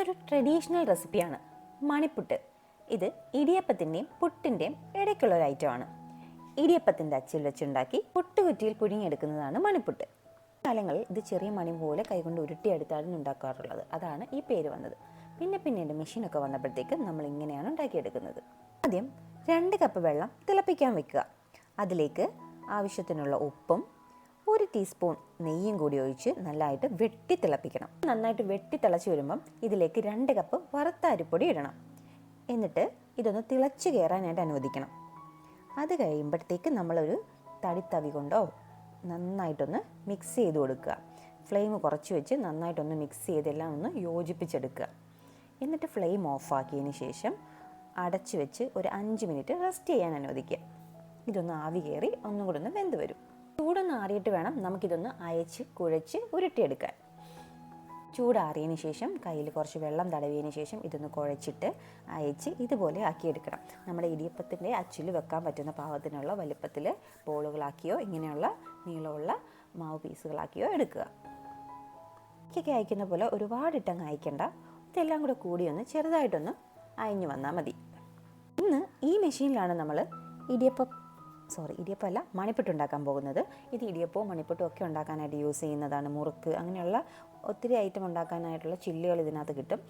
ഇന്നൊരു ട്രഡീഷണൽ റെസിപ്പിയാണ് മണിപ്പുട്ട്. ഇത് ഇടിയപ്പത്തിൻ്റെയും പുട്ടിൻ്റെയും ഇടയ്ക്കുള്ള ഒരു ഐറ്റമാണ്. ഇടിയപ്പത്തിൻ്റെ അച്ചിൽ വെച്ചുണ്ടാക്കി പുട്ടുകുറ്റിയിൽ പുഴുങ്ങിയെടുക്കുന്നതാണ് മണിപ്പുട്ട്. കാലങ്ങളിൽ ഇത് ചെറിയ മണി പോലെ കൈകൊണ്ട് ഉരുട്ടിയെടുത്താണ് ഉണ്ടാക്കാറുള്ളത്. അതാണ് ഈ പേര് വന്നത്. പിന്നീട് മെഷീനൊക്കെ വന്നപ്പോഴത്തേക്ക് നമ്മൾ ഇങ്ങനെയാണ് ഉണ്ടാക്കിയെടുക്കുന്നത്. ആദ്യം 2 കപ്പ് വെള്ളം തിളപ്പിക്കാൻ വെക്കുക. അതിലേക്ക് ആവശ്യത്തിനുള്ള ഉപ്പും 1 ടീസ്പൂൺ നെയ്യും കൂടി ഒഴിച്ച് നല്ലതായിട്ട് വെട്ടി തിളപ്പിക്കണം. നന്നായിട്ട് വെട്ടി തിളച്ച് വരുമ്പം ഇതിലേക്ക് 2 കപ്പ് വറുത്ത അരിപ്പൊടി ഇടണം. എന്നിട്ട് ഇതൊന്ന് തിളച്ച് കയറാനായിട്ട് അനുവദിക്കണം. അത് കഴിയുമ്പോഴത്തേക്ക് നമ്മളൊരു തടിത്തവി കൊണ്ടോ നന്നായിട്ടൊന്ന് മിക്സ് ചെയ്ത് കൊടുക്കുക. ഫ്ലെയിം കുറച്ച് വെച്ച് നന്നായിട്ടൊന്ന് മിക്സ് ചെയ്തെല്ലാം ഒന്ന് യോജിപ്പിച്ചെടുക്കുക. എന്നിട്ട് ഫ്ലെയിം ഓഫാക്കിയതിന് ശേഷം അടച്ചു വെച്ച് ഒരു 5 മിനിറ്റ് റെസ്റ്റ് ചെയ്യാൻ അനുവദിക്കുക. ഇതൊന്ന് ആവി കയറി ഒന്നും കൂടെ ഒന്ന് വെന്ത് വരും. ചൂടൊന്ന് ആറിയിട്ട് വേണം നമുക്കിതൊന്ന് അയച്ച് കുഴച്ച് ഉരുട്ടിയെടുക്കാൻ. ചൂടാറിയതിന് ശേഷം കയ്യിൽ കുറച്ച് വെള്ളം തടവിയതിന് ശേഷം ഇതൊന്ന് കുഴച്ചിട്ട് അയച്ച് ഇതുപോലെ ആക്കിയെടുക്കണം. നമ്മുടെ ഇടിയപ്പത്തിൻ്റെ അച്ചിൽ വെക്കാൻ പറ്റുന്ന പാകത്തിനുള്ള വലുപ്പത്തിൽ ബോളുകളാക്കിയോ ഇങ്ങനെയുള്ള നീളമുള്ള മാവ് പീസുകളാക്കിയോ എടുക്കുക. കേക്കൊക്കെ അയക്കുന്ന പോലെ ഒരുപാടിട്ടങ്ങ് അയക്കണ്ട. ഇതെല്ലാം കൂടെ കൂടി ഒന്ന് ചെറുതായിട്ടൊന്ന് അയഞ്ഞു വന്നാൽ മതി. ഇന്ന് ഈ മെഷീനിലാണ് നമ്മൾ ഇടിയപ്പമല്ല മണിപ്പുട്ട് ഉണ്ടാക്കാൻ പോകുന്നത്. ഇത് ഇടിയപ്പവും മണിപ്പുട്ടും ഒക്കെ ഉണ്ടാക്കാനായിട്ട് യൂസ് ചെയ്യുന്നതാണ്. മുറുക്ക് അങ്ങനെയുള്ള ഒത്തിരി ഐറ്റം ഉണ്ടാക്കാനായിട്ടുള്ള ചില്ലുകൾ ഇതിനകത്ത് കിട്ടും.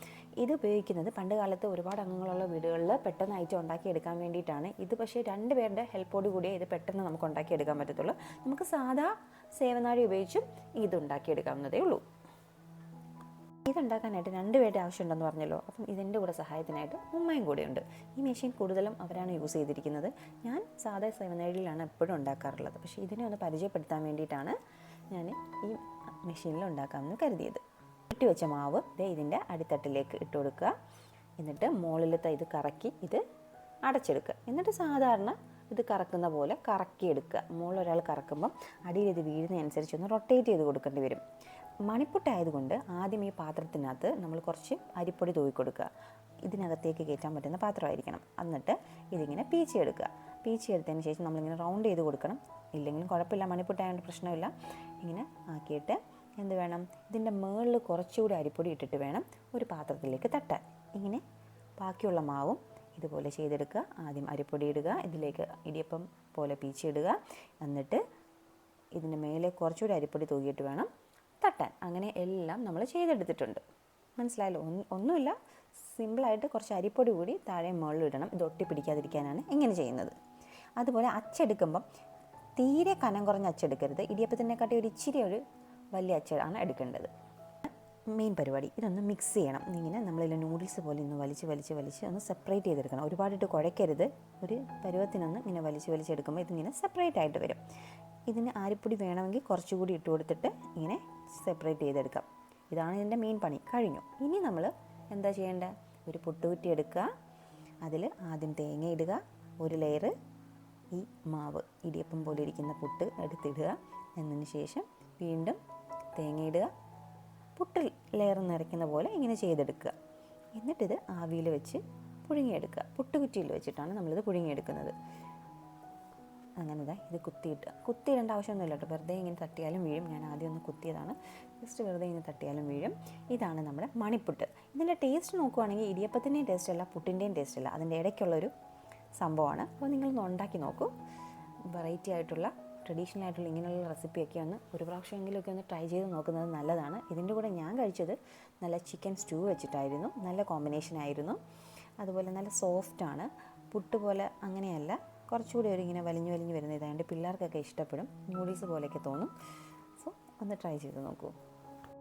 ഇത് ഉപയോഗിക്കുന്നത് പണ്ട് കാലത്ത് ഒരുപാട് അംഗങ്ങളുള്ള വീടുകളിൽ പെട്ടെന്ന് ഐറ്റം ഉണ്ടാക്കിയെടുക്കാൻ വേണ്ടിയിട്ടാണ്. ഇത് പക്ഷേ 2 പേരുടെ ഹെൽപ്പോട് കൂടിയേ ഇത് പെട്ടെന്ന് നമുക്ക് ഉണ്ടാക്കിയെടുക്കാൻ പറ്റത്തുള്ളൂ. നമുക്ക് സാധാ സേവനാഴി ഉപയോഗിച്ചും ഇത് ഉണ്ടാക്കിയെടുക്കാവുന്നതേ ഉള്ളൂ. ഇതുണ്ടാക്കാനായിട്ട് 2 പേരുടെ ആവശ്യമുണ്ടെന്ന് പറഞ്ഞല്ലോ. അപ്പം ഇതിൻ്റെ കൂടെ സഹായത്തിനായിട്ട് ഉമ്മയും കൂടെയുണ്ട്. ഈ മെഷീൻ കൂടുതലും അവരാണ് യൂസ് ചെയ്തിരിക്കുന്നത്. ഞാൻ സാധാ സേവനാഴിയിലാണ് എപ്പോഴും ഉണ്ടാക്കാറുള്ളത്. പക്ഷേ ഇതിനെ ഒന്ന് പരിചയപ്പെടുത്താൻ വേണ്ടിയിട്ടാണ് ഞാൻ ഈ മെഷീനിൽ ഉണ്ടാക്കാമെന്ന് കരുതിയത്. ഇട്ട് വെച്ച മാവ് ഇതിൻ്റെ അടിത്തട്ടിലേക്ക് ഇട്ട് കൊടുക്കുക. എന്നിട്ട് മുകളിലത്തെ ഇത് കറക്കി ഇത് അടച്ചെടുക്കുക. എന്നിട്ട് സാധാരണ ഇത് കറക്കുന്ന പോലെ കറക്കിയെടുക്കുക. മുകളിലൊരാൾ കറക്കുമ്പം അടിയിൽ ഇത് വീഴുന്നതനുസരിച്ച് ഒന്ന് റൊട്ടേറ്റ് ചെയ്ത് കൊടുക്കേണ്ടി വരും. മണിപ്പുട്ടായതുകൊണ്ട് ആദ്യം ഈ പാത്രത്തിനകത്ത് നമ്മൾ കുറച്ച് അരിപ്പൊടി തൂക്കി കൊടുക്കുക. ഇതിനകത്തേക്ക് കയറ്റാൻ പറ്റുന്ന പാത്രമായിരിക്കണം. എന്നിട്ട് ഇതിങ്ങനെ പീച്ചിയെടുക്കുക. പീച്ചിയെടുത്തതിന് ശേഷം നമ്മളിങ്ങനെ റൗണ്ട് ചെയ്ത് കൊടുക്കണം. ഇല്ലെങ്കിലും കുഴപ്പമില്ല, മണിപ്പുട്ടായതുകൊണ്ട് പ്രശ്നമില്ല. ഇങ്ങനെ ആക്കിയിട്ട് എന്ത് വേണം, ഇതിൻ്റെ മുകളിൽ കുറച്ചുകൂടി അരിപ്പൊടി ഇട്ടിട്ട് വേണം ഒരു പാത്രത്തിലേക്ക് തട്ടാൻ. ഇങ്ങനെ ബാക്കിയുള്ള മാവും ഇതുപോലെ ചെയ്തെടുക്കുക. ആദ്യം അരിപ്പൊടി ഇടുക, ഇതിലേക്ക് ഇടിയപ്പം പോലെ പീച്ചിയിടുക. എന്നിട്ട് ഇതിൻ്റെ മേലെ കുറച്ചുകൂടി അരിപ്പൊടി തൂക്കിയിട്ട് വേണം തട്ടാൻ. അങ്ങനെ എല്ലാം നമ്മൾ ചെയ്തെടുത്തിട്ടുണ്ട്. മനസ്സിലായല്ലോ? ഒന്നുമില്ല, സിമ്പിളായിട്ട് കുറച്ച് അരിപ്പൊടി കൂടി താഴെ മുകളിൽ ഇടണം. ഇത് ഒട്ടി പിടിക്കാതിരിക്കാനാണ് ഇങ്ങനെ ചെയ്യുന്നത്. അതുപോലെ അച്ചെടുക്കുമ്പം തീരെ കനം കുറഞ്ഞ അച്ചെടുക്കരുത്. ഇടിയപ്പത്തിനെക്കാട്ടി ഒരു ഇച്ചിരി ഒരു വലിയ അച്ചാണ് എടുക്കേണ്ടത്. മെയിൻ പരിപാടി ഇതൊന്ന് മിക്സ് ചെയ്യണം. ഇങ്ങനെ നമ്മളിൽ നൂഡിൽസ് പോലെ ഒന്ന് വലിച്ച് ഒന്ന് സെപ്പറേറ്റ് ചെയ്തെടുക്കണം. ഒരുപാടിട്ട് കുഴക്കരുത്. ഒരു പരുവത്തിനൊന്ന് ഇങ്ങനെ വലിച്ചെടുക്കുമ്പോൾ ഇതിങ്ങനെ സെപ്പറേറ്റ് ആയിട്ട് വരും. ഇതിന് അരിപ്പൊടി വേണമെങ്കിൽ കുറച്ചുകൂടി ഇട്ട് കൊടുത്തിട്ട് ഇങ്ങനെ സെപ്പറേറ്റ് ചെയ്തെടുക്കാം. ഇതാണ് ഇതിൻ്റെ മെയിൻ പണി. കഴിഞ്ഞു. ഇനി നമ്മൾ എന്താ ചെയ്യേണ്ടത്? ഒരു പുട്ടുകുറ്റി എടുക്കുക. അതിൽ ആദ്യം തേങ്ങ ഇടുക. ഒരു ലെയർ ഈ മാവ് ഇടിയപ്പം പോലെ ഇരിക്കുന്ന പുട്ട് എടുത്തിടുക. എന്നതിന് ശേഷം വീണ്ടും തേങ്ങ ഇടുക. പുട്ട് ലെയർ നിറയ്ക്കുന്ന പോലെ ഇങ്ങനെ ചെയ്തെടുക്കുക. എന്നിട്ടിത് ആവിയിൽ വെച്ച് പുഴുങ്ങിയെടുക്കുക. പുട്ടുകുറ്റിയിൽ വെച്ചിട്ടാണ് നമ്മളിത് പുഴുങ്ങിയെടുക്കുന്നത്. അങ്ങനെ ഇത് കുത്തിയിടേണ്ട ആവശ്യമൊന്നുമില്ല കേട്ടോ. വെറുതെ ഇങ്ങനെ തട്ടിയാലും വീഴും. ഞാൻ ആദ്യം ഒന്ന് കുത്തിയതാണ്. ജസ്റ്റ് വെറുതെ ഇങ്ങനെ തട്ടിയാലും വീഴും. ഇതാണ് നമ്മുടെ മണിപ്പുട്ട്. ഇതിൻ്റെ ടേസ്റ്റ് നോക്കുവാണെങ്കിൽ ഇടിയപ്പത്തിൻ്റെയും ടേസ്റ്റ് അല്ല, പുട്ടിൻ്റെയും ടേസ്റ്റ് അല്ല, അതിൻ്റെ ഇടയ്ക്കുള്ളൊരു സംഭവമാണ്. അപ്പോൾ നിങ്ങളൊന്ന് ഉണ്ടാക്കി നോക്കൂ. വെറൈറ്റി ആയിട്ടുള്ള ട്രഡീഷണൽ ആയിട്ടുള്ള ഇങ്ങനെയുള്ള റെസിപ്പിയൊക്കെ ഒന്ന് ഒരു പ്രാവശ്യമെങ്കിലുമൊക്കെ ഒന്ന് ട്രൈ ചെയ്ത് നോക്കുന്നത് നല്ലതാണ്. ഇതിൻ്റെ കൂടെ ഞാൻ കഴിച്ചത് നല്ല ചിക്കൻ സ്റ്റൂ വെച്ചിട്ടായിരുന്നു. നല്ല കോമ്പിനേഷനായിരുന്നു. അതുപോലെ നല്ല സോഫ്റ്റാണ്. പുട്ട് പോലെ അങ്ങനെയല്ല, കുറച്ചുകൂടി ഇങ്ങനെ വലിഞ്ഞു വരുന്നത്. ഇതായതുകൊണ്ട് പിള്ളേർക്കൊക്കെ ഇഷ്ടപ്പെടും. നൂഡിൽസ് പോലെയൊക്കെ തോന്നും. സോ ഒന്ന് ട്രൈ ചെയ്ത് നോക്കൂ.